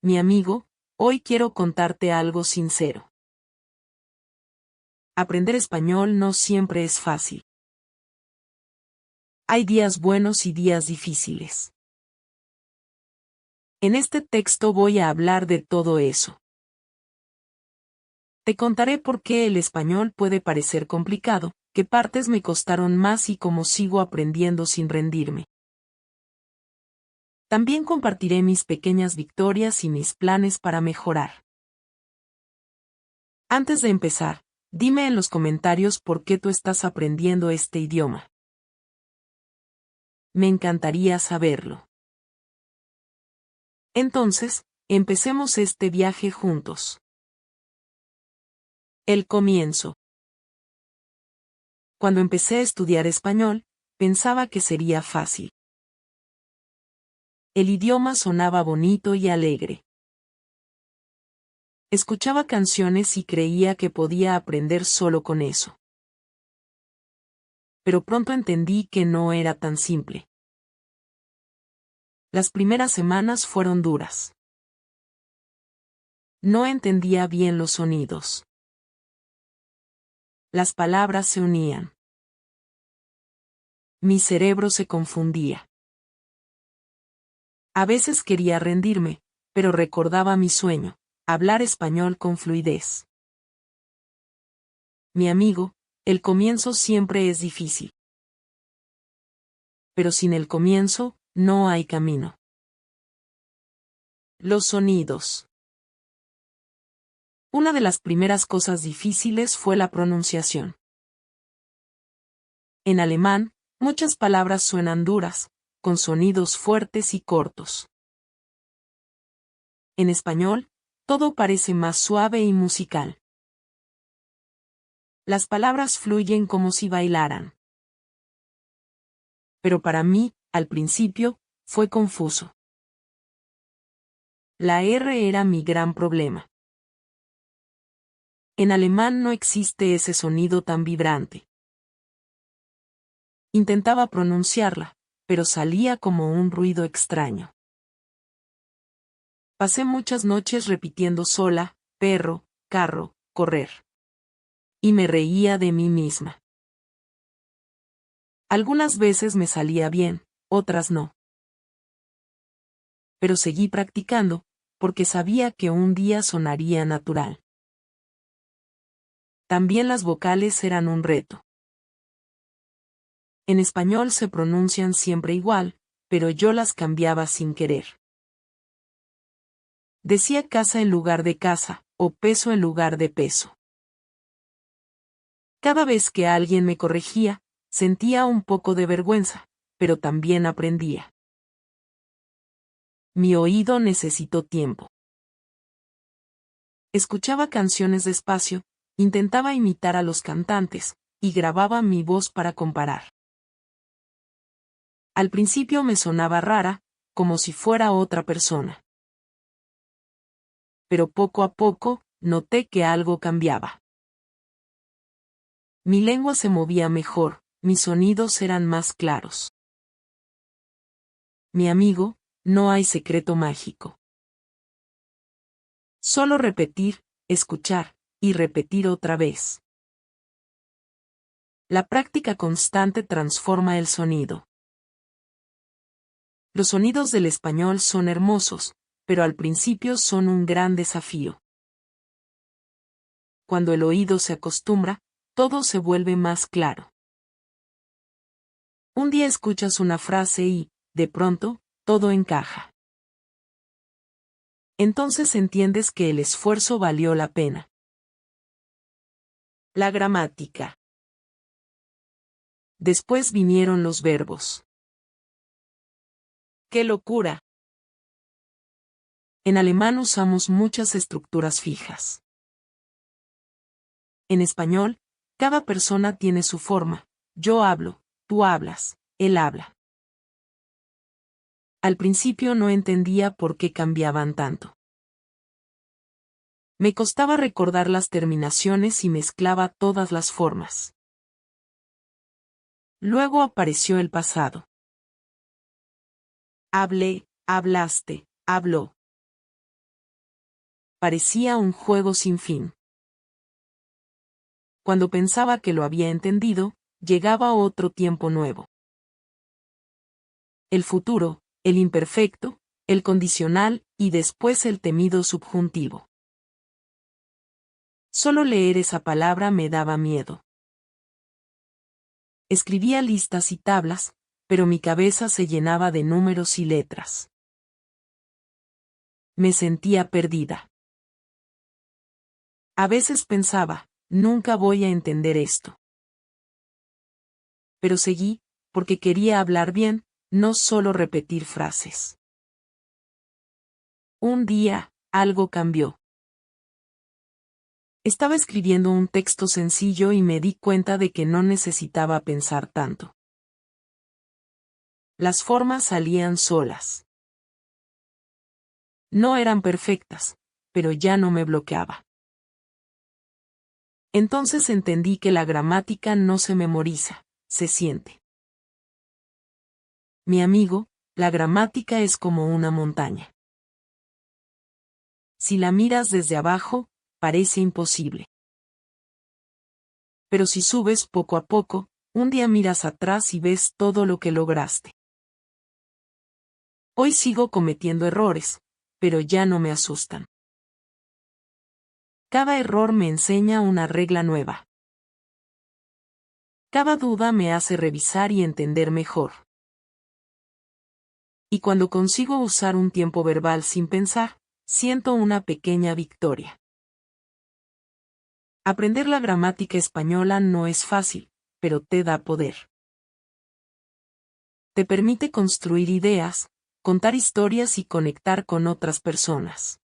Mi amigo, hoy quiero contarte algo sincero. Aprender español no siempre es fácil. Hay días buenos y días difíciles. En este texto voy a hablar de todo eso. Te contaré por qué el español puede parecer complicado, qué partes me costaron más y cómo sigo aprendiendo sin rendirme. También compartiré mis pequeñas victorias y mis planes para mejorar. Antes de empezar, dime en los comentarios por qué tú estás aprendiendo este idioma. Me encantaría saberlo. Entonces, empecemos este viaje juntos. El comienzo. Cuando empecé a estudiar español, pensaba que sería fácil. El idioma sonaba bonito y alegre. Escuchaba canciones y creía que podía aprender solo con eso. Pero pronto entendí que no era tan simple. Las primeras semanas fueron duras. No entendía bien los sonidos. Las palabras se unían. Mi cerebro se confundía. A veces quería rendirme, pero recordaba mi sueño, hablar español con fluidez. Mi amigo, el comienzo siempre es difícil. Pero sin el comienzo, no hay camino. Los sonidos. Una de las primeras cosas difíciles fue la pronunciación. En alemán, muchas palabras suenan duras, con sonidos fuertes y cortos. En español, todo parece más suave y musical. Las palabras fluyen como si bailaran. Pero para mí, al principio, fue confuso. La R era mi gran problema. En alemán no existe ese sonido tan vibrante. Intentaba pronunciarla, pero salía como un ruido extraño. Pasé muchas noches repitiendo sola, perro, carro, correr. Y me reía de mí misma. Algunas veces me salía bien, otras no. Pero seguí practicando, porque sabía que un día sonaría natural. También las vocales eran un reto. En español se pronuncian siempre igual, pero yo las cambiaba sin querer. Decía casa en lugar de casa, o peso en lugar de peso. Cada vez que alguien me corregía, sentía un poco de vergüenza, pero también aprendía. Mi oído necesitó tiempo. Escuchaba canciones despacio, intentaba imitar a los cantantes, y grababa mi voz para comparar. Al principio me sonaba rara, como si fuera otra persona. Pero poco a poco, noté que algo cambiaba. Mi lengua se movía mejor, mis sonidos eran más claros. Mi amigo, no hay secreto mágico. Solo repetir, escuchar, y repetir otra vez. La práctica constante transforma el sonido. Los sonidos del español son hermosos, pero al principio son un gran desafío. Cuando el oído se acostumbra, todo se vuelve más claro. Un día escuchas una frase y, de pronto, todo encaja. Entonces entiendes que el esfuerzo valió la pena. La gramática. Después vinieron los verbos. ¡Qué locura! En alemán usamos muchas estructuras fijas. En español, cada persona tiene su forma. Yo hablo, tú hablas, él habla. Al principio no entendía por qué cambiaban tanto. Me costaba recordar las terminaciones y mezclaba todas las formas. Luego apareció el pasado. Hablé, hablaste, habló. parecía un juego sin fin. Cuando pensaba que lo había entendido, llegaba otro tiempo nuevo. El futuro, el imperfecto, el condicional y después el temido subjuntivo. Solo leer esa palabra me daba miedo. Escribía listas y tablas, pero mi cabeza se llenaba de números y letras. Me sentía perdida. A veces pensaba, nunca voy a entender esto. Pero seguí, porque quería hablar bien, no solo repetir frases. Un día, algo cambió. Estaba escribiendo un texto sencillo y me di cuenta de que no necesitaba pensar tanto. Las formas salían solas. No eran perfectas, pero ya no me bloqueaba. Entonces entendí que la gramática no se memoriza, se siente. Mi amigo, la gramática es como una montaña. Si la miras desde abajo, parece imposible. Pero si subes poco a poco, un día miras atrás y ves todo lo que lograste. Hoy sigo cometiendo errores, pero ya no me asustan. Cada error me enseña una regla nueva. Cada duda me hace revisar y entender mejor. Y cuando consigo usar un tiempo verbal sin pensar, siento una pequeña victoria. Aprender la gramática española no es fácil, pero te da poder. Te permite construir ideas, contar historias y conectar con otras personas.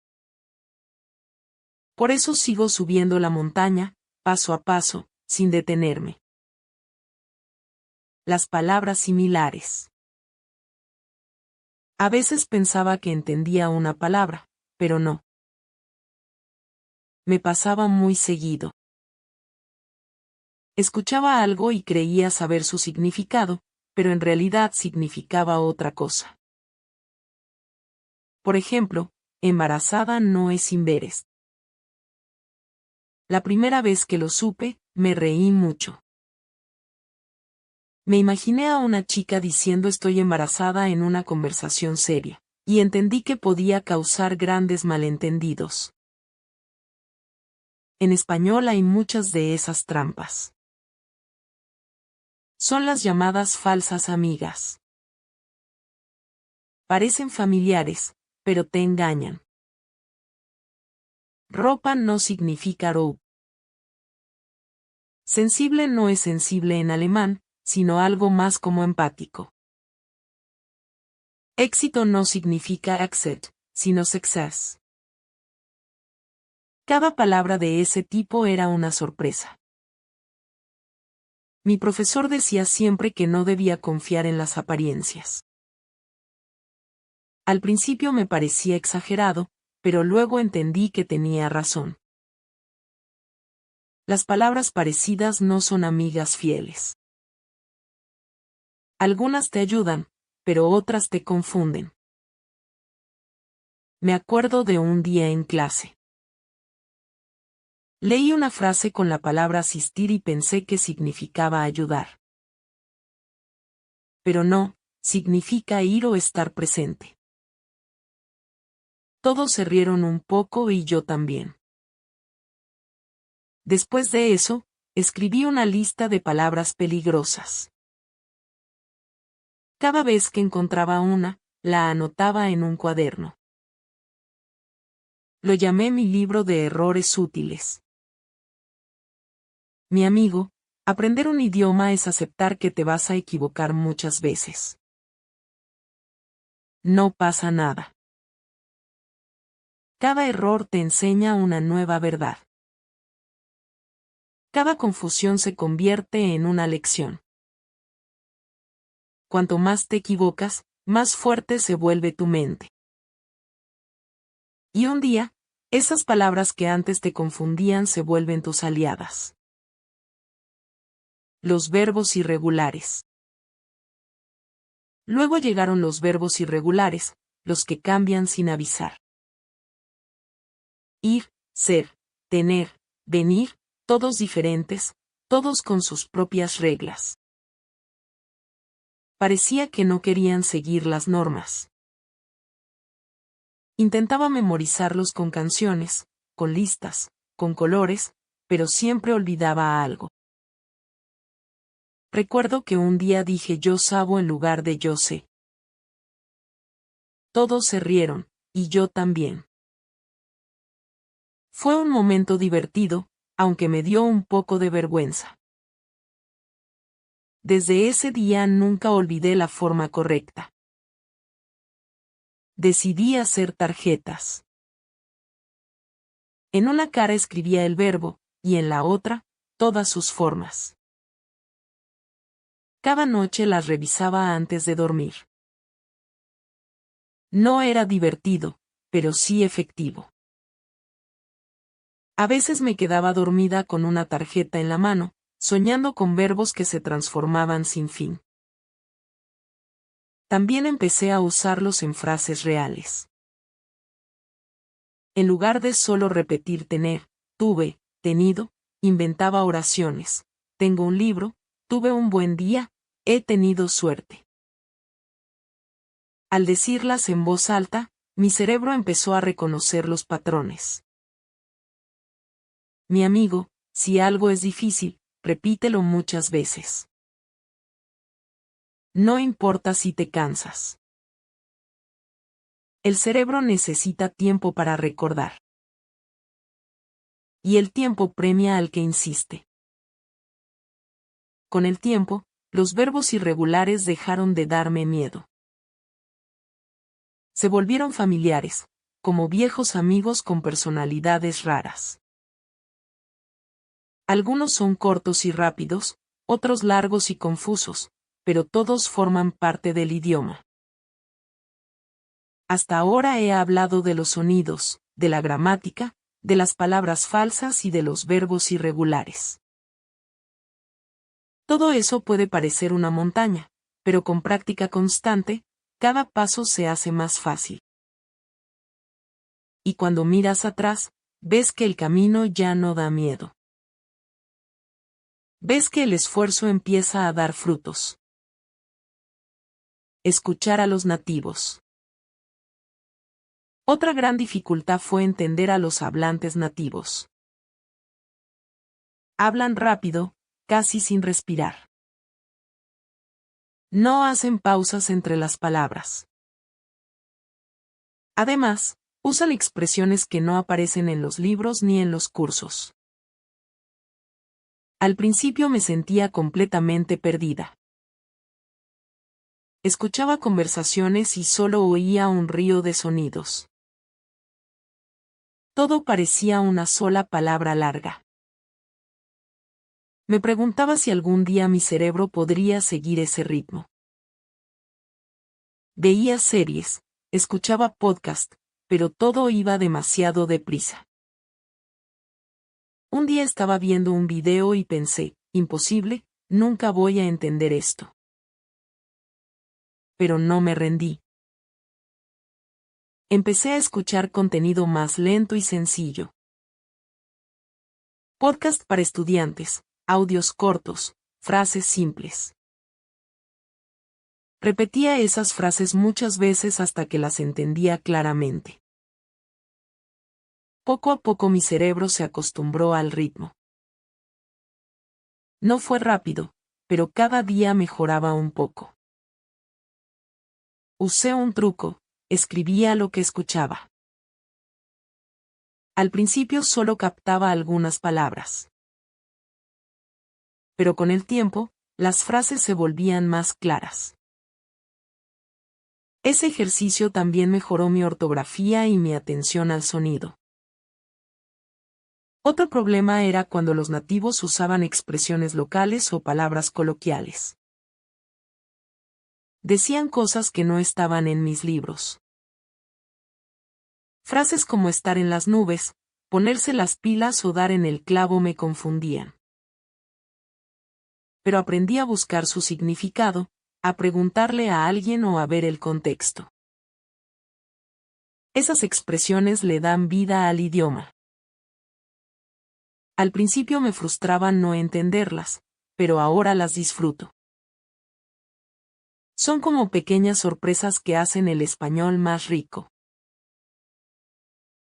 Por eso sigo subiendo la montaña, paso a paso, sin detenerme. Las palabras similares. A veces pensaba que entendía una palabra, pero no. Me pasaba muy seguido. Escuchaba algo y creía saber su significado, pero en realidad significaba otra cosa. Por ejemplo, embarazada no es Imberes. La primera vez que lo supe, me reí mucho. Me imaginé a una chica diciendo estoy embarazada en una conversación seria, y entendí que podía causar grandes malentendidos. En español hay muchas de esas trampas. Son las llamadas falsas amigas. Parecen familiares, pero te engañan. Ropa no significa robe. Sensible no es sensible en alemán, sino algo más como empático. Éxito no significa exit, sino success. Cada palabra de ese tipo era una sorpresa. Mi profesor decía siempre que no debía confiar en las apariencias. Al principio me parecía exagerado, pero luego entendí que tenía razón. Las palabras parecidas no son amigas fieles. Algunas te ayudan, pero otras te confunden. Me acuerdo de un día en clase. Leí una frase con la palabra asistir y pensé que significaba ayudar. Pero no, significa ir o estar presente. Todos se rieron un poco y yo también. Después de eso, escribí una lista de palabras peligrosas. Cada vez que encontraba una, la anotaba en un cuaderno. Lo llamé mi libro de errores útiles. Mi amigo, aprender un idioma es aceptar que te vas a equivocar muchas veces. No pasa nada. Cada error te enseña una nueva verdad. Cada confusión se convierte en una lección. Cuanto más te equivocas, más fuerte se vuelve tu mente. Y un día, esas palabras que antes te confundían se vuelven tus aliadas. Los verbos irregulares. Luego llegaron los verbos irregulares, los que cambian sin avisar. ir, ser, tener, venir, todos diferentes, todos con sus propias reglas. Parecía que no querían seguir las normas. Intentaba memorizarlos con canciones, con listas, con colores, pero siempre olvidaba algo. Recuerdo que un día dije yo sabo en lugar de yo sé. Todos se rieron, y yo también. Fue un momento divertido, aunque me dio un poco de vergüenza. Desde ese día nunca olvidé la forma correcta. Decidí hacer tarjetas. En una cara escribía el verbo, y en la otra, todas sus formas. Cada noche las revisaba antes de dormir. No era divertido, pero sí efectivo. A veces me quedaba dormida con una tarjeta en la mano, soñando con verbos que se transformaban sin fin. También empecé a usarlos en frases reales. En lugar de solo repetir tener, tuve, tenido, inventaba oraciones. Tengo un libro, tuve un buen día, he tenido suerte. Al decirlas en voz alta, mi cerebro empezó a reconocer los patrones. Mi amigo, si algo es difícil, repítelo muchas veces. No importa si te cansas. El cerebro necesita tiempo para recordar. Y el tiempo premia al que insiste. Con el tiempo, los verbos irregulares dejaron de darme miedo. Se volvieron familiares, como viejos amigos con personalidades raras. Algunos son cortos y rápidos, otros largos y confusos, pero todos forman parte del idioma. Hasta ahora he hablado de los sonidos, de la gramática, de las palabras falsas y de los verbos irregulares. Todo eso puede parecer una montaña, pero con práctica constante, cada paso se hace más fácil. Y cuando miras atrás, ves que el camino ya no da miedo. Ves que el esfuerzo empieza a dar frutos. Escuchar a los nativos. Otra gran dificultad fue entender a los hablantes nativos. Hablan rápido, casi sin respirar. No hacen pausas entre las palabras. Además, usan expresiones que no aparecen en los libros ni en los cursos. Al principio me sentía completamente perdida. Escuchaba conversaciones y solo oía un río de sonidos. Todo parecía una sola palabra larga. Me preguntaba si algún día mi cerebro podría seguir ese ritmo. Veía series, escuchaba podcast, pero todo iba demasiado deprisa. Un día estaba viendo un video y pensé, imposible, nunca voy a entender esto. Pero no me rendí. Empecé a escuchar contenido más lento y sencillo. Podcast para estudiantes, audios cortos, frases simples. Repetía esas frases muchas veces hasta que las entendía claramente. Poco a poco mi cerebro se acostumbró al ritmo. No fue rápido, pero cada día mejoraba un poco. Usé un truco, escribía lo que escuchaba. Al principio solo captaba algunas palabras. Pero con el tiempo, las frases se volvían más claras. Ese ejercicio también mejoró mi ortografía y mi atención al sonido. Otro problema era cuando los nativos usaban expresiones locales o palabras coloquiales. Decían cosas que no estaban en mis libros. Frases como estar en las nubes, ponerse las pilas o dar en el clavo me confundían. Pero aprendí a buscar su significado, a preguntarle a alguien o a ver el contexto. Esas expresiones le dan vida al idioma. Al principio me frustraba no entenderlas, pero ahora las disfruto. Son como pequeñas sorpresas que hacen el español más rico.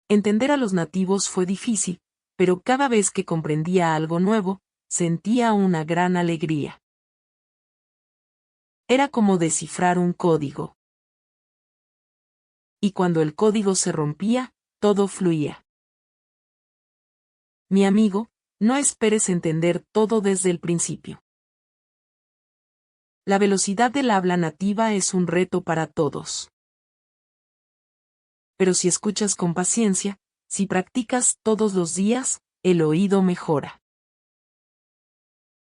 Entender a los nativos fue difícil, pero cada vez que comprendía algo nuevo, sentía una gran alegría. Era como descifrar un código. Y cuando el código se rompía, todo fluía. Mi amigo, no esperes entender todo desde el principio. La velocidad del habla nativa es un reto para todos. Pero si escuchas con paciencia, si practicas todos los días, el oído mejora.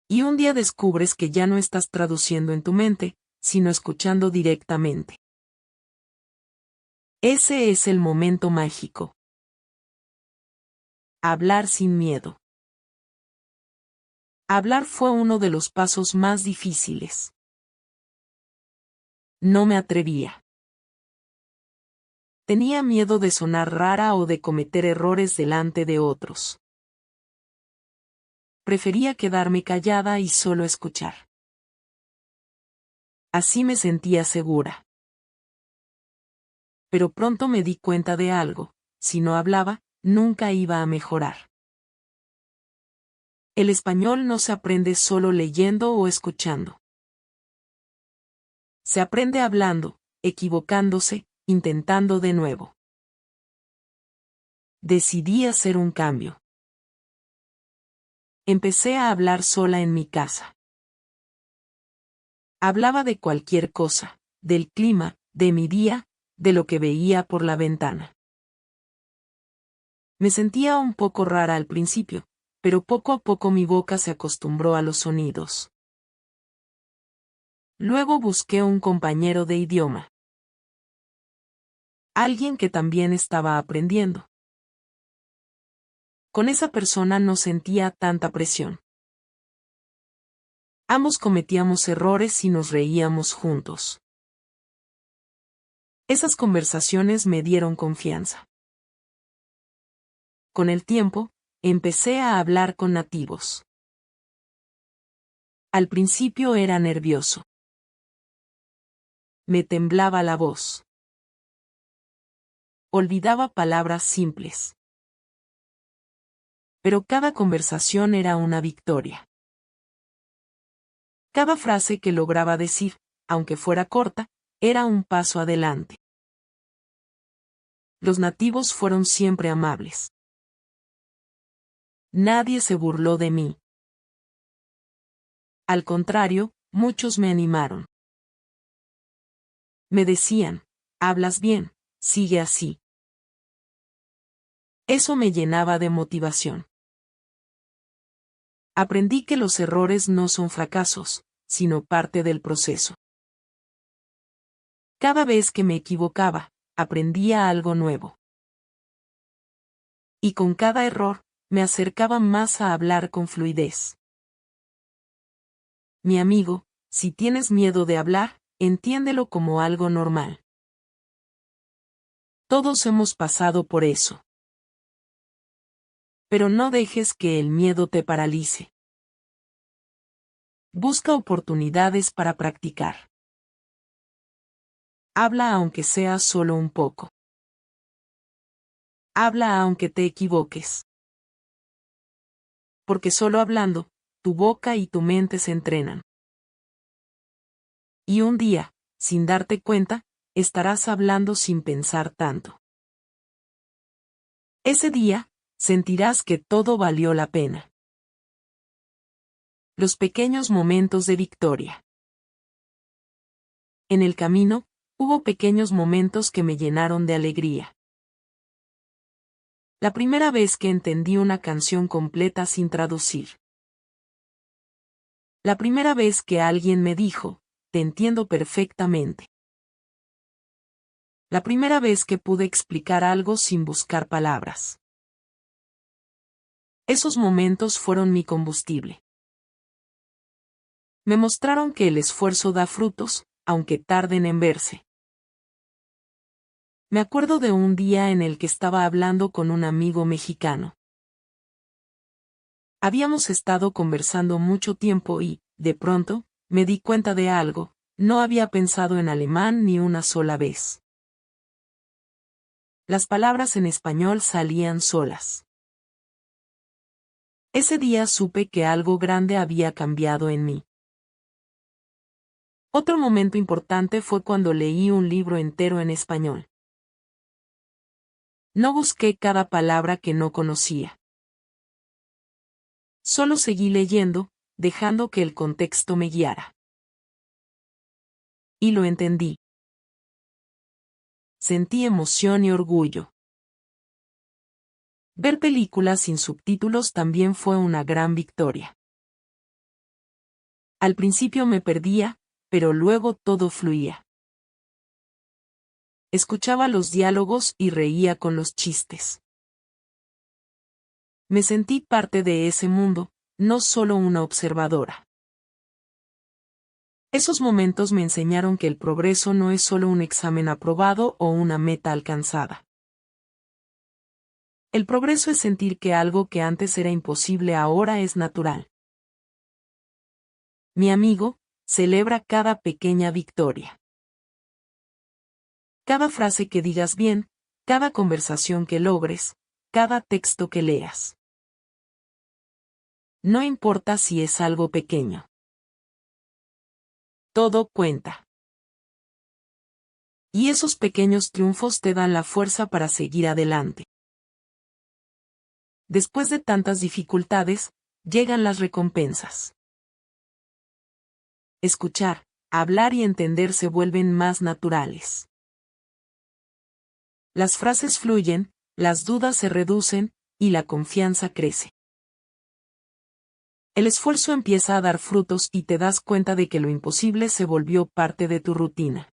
Y un día descubres que ya no estás traduciendo en tu mente, sino escuchando directamente. Ese es el momento mágico. Hablar sin miedo. Hablar fue uno de los pasos más difíciles. No me atrevía. Tenía miedo de sonar rara o de cometer errores delante de otros. Prefería quedarme callada y solo escuchar. Así me sentía segura. Pero pronto me di cuenta de algo: si no hablaba, nunca iba a mejorar. El español no se aprende solo leyendo o escuchando. Se aprende hablando, equivocándose, intentando de nuevo. Decidí hacer un cambio. Empecé a hablar sola en mi casa. Hablaba de cualquier cosa, del clima, de mi día, de lo que veía por la ventana. Me sentía un poco rara al principio, pero poco a poco mi boca se acostumbró a los sonidos. Luego busqué un compañero de idioma. Alguien que también estaba aprendiendo. Con esa persona no sentía tanta presión. Ambos cometíamos errores y nos reíamos juntos. Esas conversaciones me dieron confianza. Con el tiempo, empecé a hablar con nativos. Al principio era nervioso. Me temblaba la voz. Olvidaba palabras simples. Pero cada conversación era una victoria. Cada frase que lograba decir, aunque fuera corta, era un paso adelante. Los nativos fueron siempre amables. Nadie se burló de mí. Al contrario, muchos me animaron. Me decían: hablas bien, sigue así. Eso me llenaba de motivación. Aprendí que los errores no son fracasos, sino parte del proceso. Cada vez que me equivocaba, aprendía algo nuevo. Y con cada error, me acercaba más a hablar con fluidez. Mi amigo, si tienes miedo de hablar, entiéndelo como algo normal. Todos hemos pasado por eso. Pero no dejes que el miedo te paralice. Busca oportunidades para practicar. Habla aunque sea solo un poco. Habla aunque te equivoques. Porque solo hablando, tu boca y tu mente se entrenan. Y un día, sin darte cuenta, estarás hablando sin pensar tanto. Ese día, sentirás que todo valió la pena. Los pequeños momentos de victoria. En el camino, hubo pequeños momentos que me llenaron de alegría. La primera vez que entendí una canción completa sin traducir. La primera vez que alguien me dijo: te entiendo perfectamente. La primera vez que pude explicar algo sin buscar palabras. Esos momentos fueron mi combustible. Me mostraron que el esfuerzo da frutos, aunque tarden en verse. Me acuerdo de un día en el que estaba hablando con un amigo mexicano. Habíamos estado conversando mucho tiempo y, de pronto, me di cuenta de algo: no había pensado en alemán ni una sola vez. Las palabras en español salían solas. Ese día supe que algo grande había cambiado en mí. Otro momento importante fue cuando leí un libro entero en español. No busqué cada palabra que no conocía. Solo seguí leyendo, dejando que el contexto me guiara. Y lo entendí. Sentí emoción y orgullo. Ver películas sin subtítulos también fue una gran victoria. Al principio me perdía, pero luego todo fluía. Escuchaba los diálogos y reía con los chistes. Me sentí parte de ese mundo, no solo una observadora. Esos momentos me enseñaron que el progreso no es solo un examen aprobado o una meta alcanzada. El progreso es sentir que algo que antes era imposible ahora es natural. Mi amigo celebra cada pequeña victoria. Cada frase que digas bien, cada conversación que logres, cada texto que leas. No importa si es algo pequeño. Todo cuenta. Y esos pequeños triunfos te dan la fuerza para seguir adelante. Después de tantas dificultades, llegan las recompensas. Escuchar, hablar y entender se vuelven más naturales. Las frases fluyen, las dudas se reducen, y la confianza crece. El esfuerzo empieza a dar frutos y te das cuenta de que lo imposible se volvió parte de tu rutina.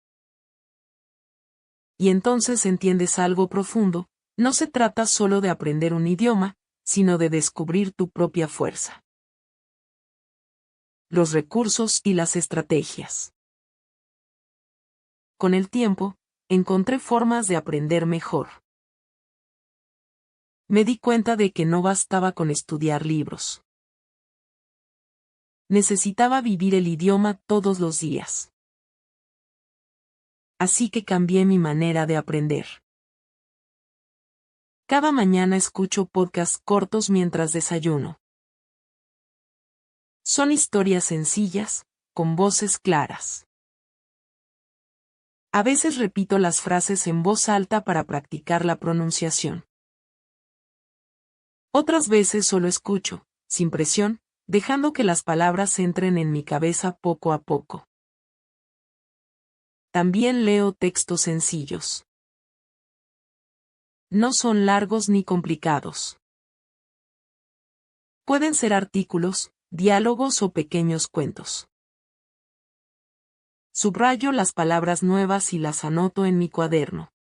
Y entonces entiendes algo profundo: no se trata solo de aprender un idioma, sino de descubrir tu propia fuerza. Los recursos y las estrategias. Con el tiempo, encontré formas de aprender mejor. Me di cuenta de que no bastaba con estudiar libros. Necesitaba vivir el idioma todos los días. Así que cambié mi manera de aprender. Cada mañana escucho podcasts cortos mientras desayuno. Son historias sencillas, con voces claras. A veces repito las frases en voz alta para practicar la pronunciación. Otras veces solo escucho, sin presión, dejando que las palabras entren en mi cabeza poco a poco. También leo textos sencillos. No son largos ni complicados. Pueden ser artículos, diálogos o pequeños cuentos. Subrayo las palabras nuevas y las anoto en mi cuaderno.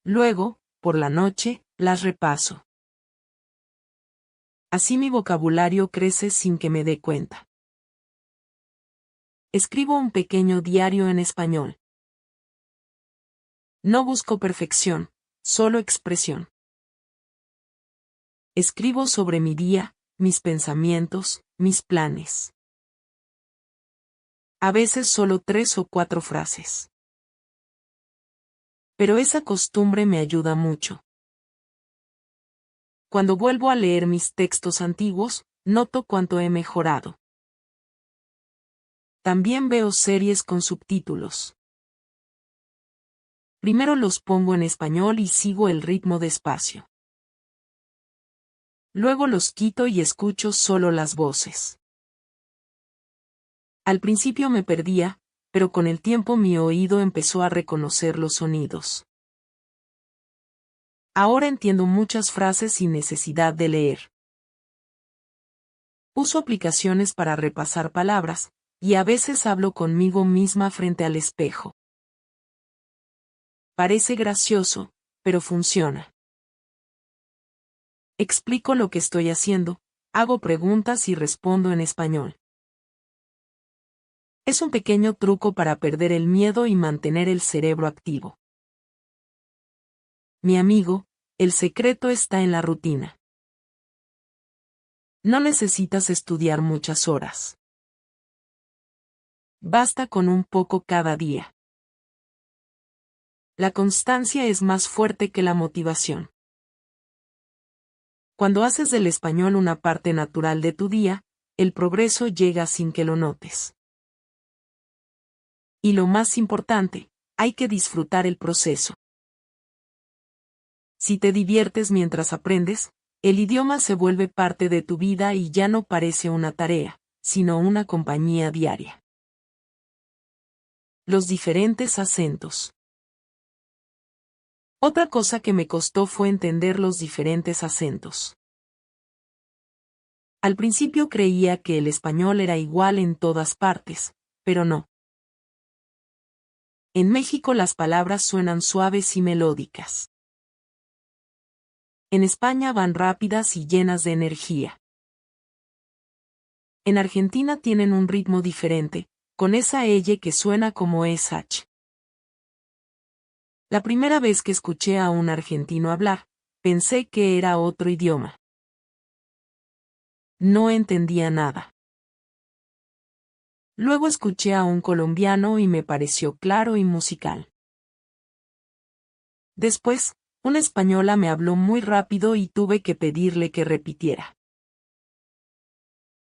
Luego, por la noche, las repaso. Así mi vocabulario crece sin que me dé cuenta. Escribo un pequeño diario en español. No busco perfección, solo expresión. Escribo sobre mi día, mis pensamientos, mis planes. A veces solo 3 o 4 frases. Pero esa costumbre me ayuda mucho. Cuando vuelvo a leer mis textos antiguos, noto cuánto he mejorado. También veo series con subtítulos. Primero los pongo en español y sigo el ritmo despacio. Luego los quito y escucho solo las voces. Al principio me perdía, pero con el tiempo mi oído empezó a reconocer los sonidos. Ahora entiendo muchas frases sin necesidad de leer. Uso aplicaciones para repasar palabras, y a veces hablo conmigo misma frente al espejo. Parece gracioso, pero funciona. Explico lo que estoy haciendo, hago preguntas y respondo en español. Es un pequeño truco para perder el miedo y mantener el cerebro activo. Mi amigo, el secreto está en la rutina. No necesitas estudiar muchas horas. Basta con un poco cada día. La constancia es más fuerte que la motivación. Cuando haces del español una parte natural de tu día, el progreso llega sin que lo notes. Y lo más importante, hay que disfrutar el proceso. Si te diviertes mientras aprendes, el idioma se vuelve parte de tu vida y ya no parece una tarea, sino una compañía diaria. Los diferentes acentos. Otra cosa que me costó fue entender los diferentes acentos. Al principio creía que el español era igual en todas partes, pero no. En México las palabras suenan suaves y melódicas. En España van rápidas y llenas de energía. En Argentina tienen un ritmo diferente, con esa L que suena como SH. La primera vez que escuché a un argentino hablar, pensé que era otro idioma. No entendía nada. Luego escuché a un colombiano y me pareció claro y musical. Después, una española me habló muy rápido y tuve que pedirle que repitiera.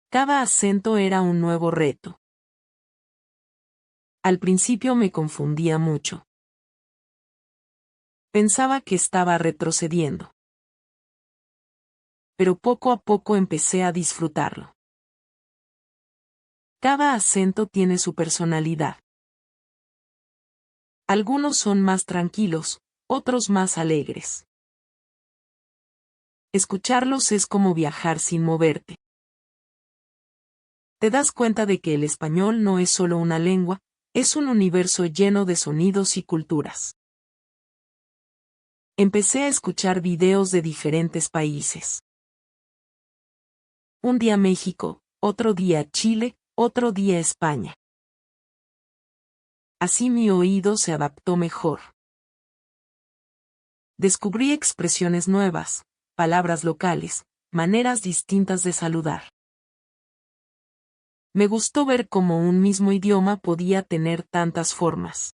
Cada acento era un nuevo reto. Al principio me confundía mucho. Pensaba que estaba retrocediendo. Pero poco a poco empecé a disfrutarlo. Cada acento tiene su personalidad. Algunos son más tranquilos, otros más alegres. Escucharlos es como viajar sin moverte. Te das cuenta de que el español no es solo una lengua, es un universo lleno de sonidos y culturas. Empecé a escuchar videos de diferentes países. Un día México, otro día Chile, otro día España. Así mi oído se adaptó mejor. Descubrí expresiones nuevas, palabras locales, maneras distintas de saludar. Me gustó ver cómo un mismo idioma podía tener tantas formas.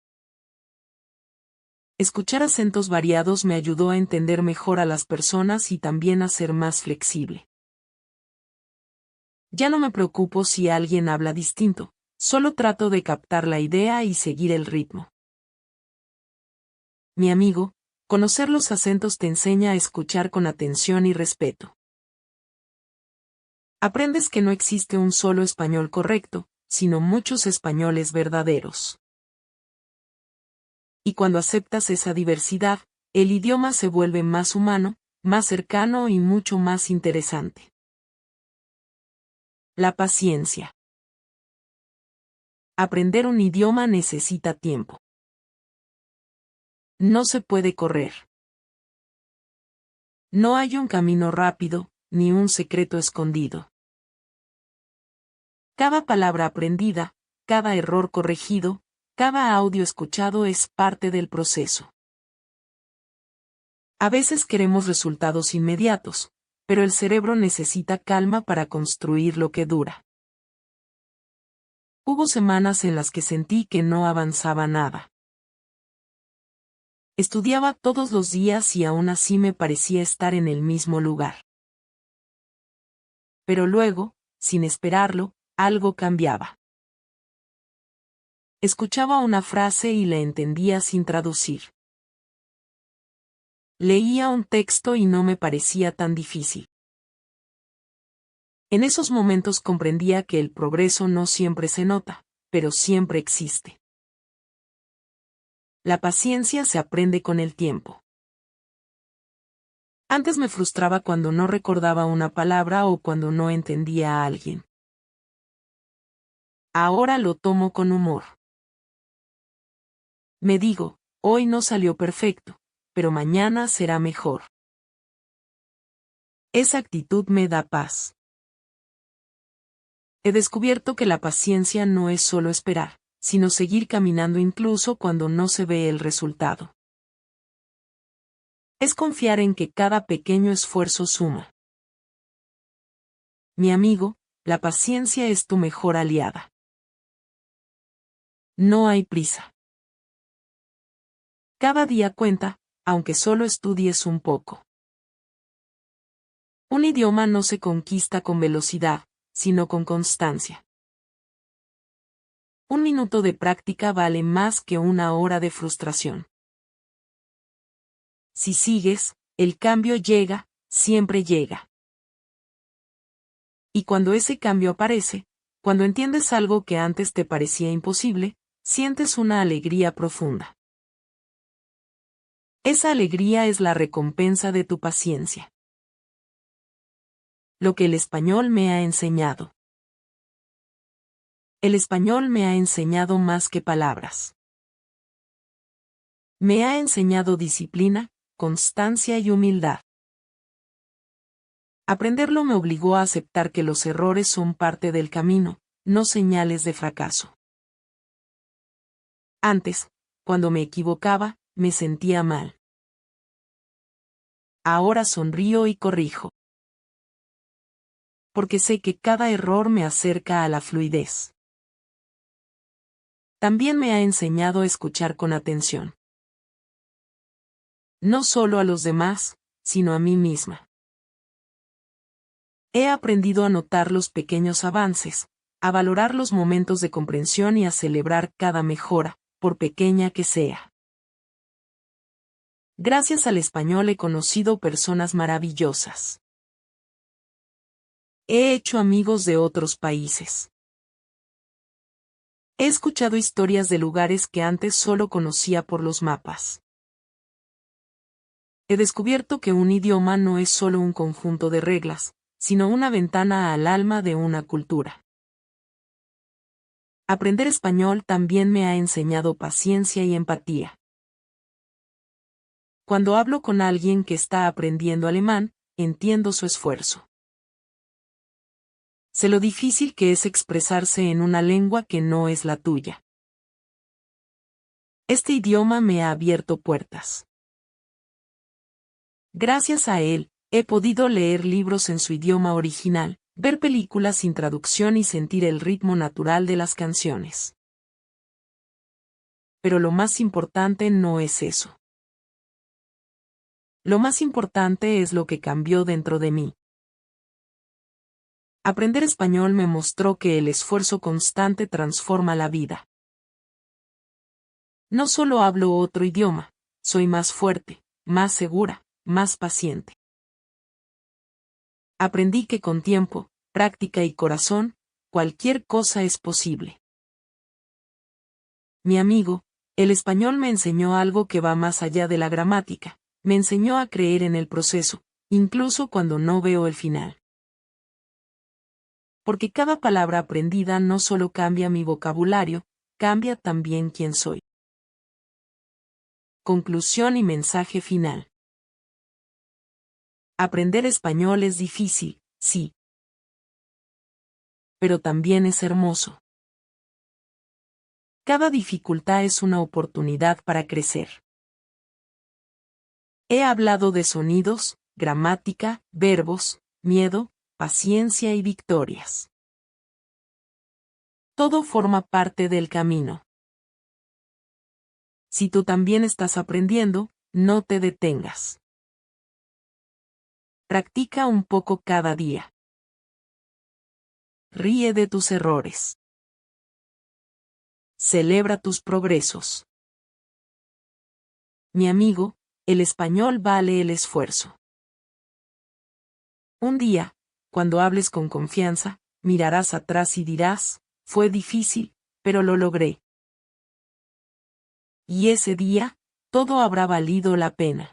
Escuchar acentos variados me ayudó a entender mejor a las personas y también a ser más flexible. Ya no me preocupo si alguien habla distinto, solo trato de captar la idea y seguir el ritmo. Mi amigo, conocer los acentos te enseña a escuchar con atención y respeto. Aprendes que no existe un solo español correcto, sino muchos españoles verdaderos. Y cuando aceptas esa diversidad, el idioma se vuelve más humano, más cercano y mucho más interesante. La paciencia. Aprender un idioma necesita tiempo. No se puede correr. No hay un camino rápido, ni un secreto escondido. Cada palabra aprendida, cada error corregido, cada audio escuchado es parte del proceso. A veces queremos resultados inmediatos, pero el cerebro necesita calma para construir lo que dura. Hubo semanas en las que sentí que no avanzaba nada. Estudiaba todos los días y aún así me parecía estar en el mismo lugar. Pero luego, sin esperarlo, algo cambiaba. Escuchaba una frase y la entendía sin traducir. Leía un texto y no me parecía tan difícil. En esos momentos comprendía que el progreso no siempre se nota, pero siempre existe. La paciencia se aprende con el tiempo. Antes me frustraba cuando no recordaba una palabra o cuando no entendía a alguien. Ahora lo tomo con humor. Me digo, hoy no salió perfecto, pero mañana será mejor. Esa actitud me da paz. He descubierto que la paciencia no es solo esperar, sino seguir caminando incluso cuando no se ve el resultado. Es confiar en que cada pequeño esfuerzo suma. Mi amigo, la paciencia es tu mejor aliada. No hay prisa. Cada día cuenta, aunque solo estudies un poco. Un idioma no se conquista con velocidad, sino con constancia. Un minuto de práctica vale más que una hora de frustración. Si sigues, el cambio llega, siempre llega. Y cuando ese cambio aparece, cuando entiendes algo que antes te parecía imposible, sientes una alegría profunda. Esa alegría es la recompensa de tu paciencia. Lo que el español me ha enseñado. El español me ha enseñado más que palabras. Me ha enseñado disciplina, constancia y humildad. Aprenderlo me obligó a aceptar que los errores son parte del camino, no señales de fracaso. Antes, cuando me equivocaba, me sentía mal. Ahora sonrío y corrijo. Porque sé que cada error me acerca a la fluidez. También me ha enseñado a escuchar con atención. No solo a los demás, sino a mí misma. He aprendido a notar los pequeños avances, a valorar los momentos de comprensión y a celebrar cada mejora, por pequeña que sea. Gracias al español he conocido personas maravillosas. He hecho amigos de otros países. He escuchado historias de lugares que antes solo conocía por los mapas. He descubierto que un idioma no es solo un conjunto de reglas, sino una ventana al alma de una cultura. Aprender español también me ha enseñado paciencia y empatía. Cuando hablo con alguien que está aprendiendo alemán, entiendo su esfuerzo. Sé lo difícil que es expresarse en una lengua que no es la tuya. Este idioma me ha abierto puertas. Gracias a él, he podido leer libros en su idioma original, ver películas sin traducción y sentir el ritmo natural de las canciones. Pero lo más importante no es eso. Lo más importante es lo que cambió dentro de mí. Aprender español me mostró que el esfuerzo constante transforma la vida. No solo hablo otro idioma, soy más fuerte, más segura, más paciente. Aprendí que con tiempo, práctica y corazón, cualquier cosa es posible. Mi amigo, el español me enseñó algo que va más allá de la gramática, me enseñó a creer en el proceso, incluso cuando no veo el final. Porque cada palabra aprendida no solo cambia mi vocabulario, cambia también quién soy. Conclusión y mensaje final. Aprender español es difícil, sí. Pero también es hermoso. Cada dificultad es una oportunidad para crecer. He hablado de sonidos, gramática, verbos, miedo, paciencia y victorias. Todo forma parte del camino. Si tú también estás aprendiendo, no te detengas. Practica un poco cada día. Ríe de tus errores. Celebra tus progresos. Mi amigo, el español vale el esfuerzo. Un día, cuando hables con confianza, mirarás atrás y dirás, fue difícil, pero lo logré. Y ese día, todo habrá valido la pena.